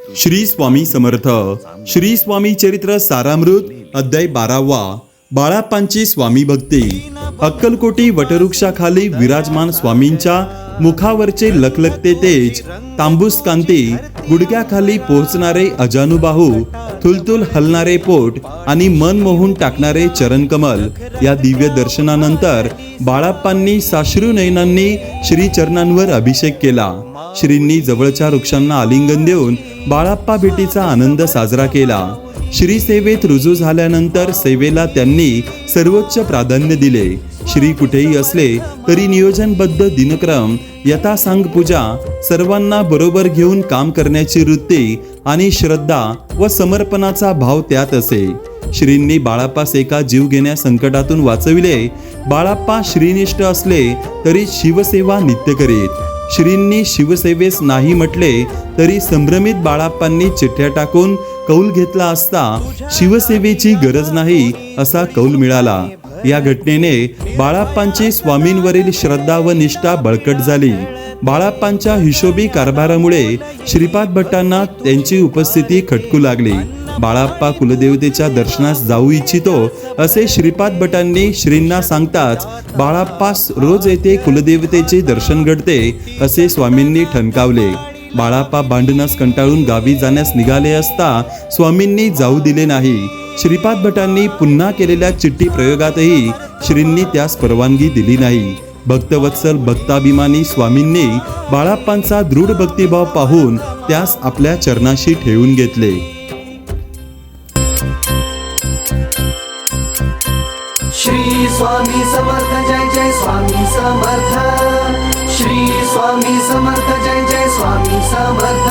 श्री स्वामी समर्थ. श्री स्वामी चरित्र सारामृत अध्याय 12वा. बाळाप्पांची स्वामी भक्ती. अक्कलकोटी वटवृक्षाखाली विराजमान स्वामींच्या मुखावरचे लखलखते तेज, तांबूस कांती, गुडघ्याखाली पोहोचणारे अजानुबाहू, थुलथुल हलणारे पोट आणि मन मोहून टाकणारे चरणकमल या दिव्य दर्शनानंतर बाळाप्पांनी साश्रू नयनांनी श्रीचरणांवर अभिषेक केला. श्रींनी जवळच्या वृक्षांना आलिंगन देऊन बाळाप्पा भेटीचा आनंद साजरा केला. श्री सेवेत रुजू झाल्यानंतर सेवेला त्यांनी सर्वोच्च प्राधान्य दिले. श्री कुठेही असले तरी नियोजनबद्ध दिनक्रम, यथासांग पूजा, सर्वांना बरोबर घेऊन काम करण्याची वृत्ती आणि श्रद्धा व समर्पणाचा भाव त्यात असे. श्रींनी बाळाप्पास एका जीवघेण्या संकटातून वाचविले. बाळाप्पा श्रीनिष्ठ असले तरी शिवसेवा नित्य करीत. श्रींनी शिवसेवेस नाही म्हटले तरी संभ्रमित बाळाप्पांनी चिठ्ठ्या टाकून कौल घेतला असता शिवसेवेची गरज नाही असा कौल मिळाला. या घटनेने बाळाप्पांची स्वामींवरील श्रद्धा व निष्ठा बळकट झाली. बाळाप्पांच्या हिशोबी कारभारामुळे श्रीपाद भट्टांना त्यांची उपस्थिती खटकू लागली. बाळाप्पा कुलदेवतेच्या दर्शनास जाऊ इच्छितो असे श्रीपाद भटांनी श्रींना सांगताच बाळाप्पास रोज येथे कुलदेवतेचे दर्शन घडते असे स्वामींनी ठणकावले. बाळाप्पा भांडणास कंटाळून गावी जाण्यास निघाले असता स्वामींनी जाऊ दिले नाही. श्रीपाद भटांनी पुन्हा केलेल्या चिठ्ठी प्रयोगातही श्रींनी त्यास परवानगी दिली नाही. भक्तवत्सल भक्ताभिमानी स्वामींनी बाळाप्पांचा दृढ भक्तिभाव पाहून त्यास आपल्या चरणाशी ठेवून घेतले. श्री स्वामी समर्थ जय जय स्वामी समर्थ. श्री स्वामी समर्थ जय जय स्वामी समर्थ.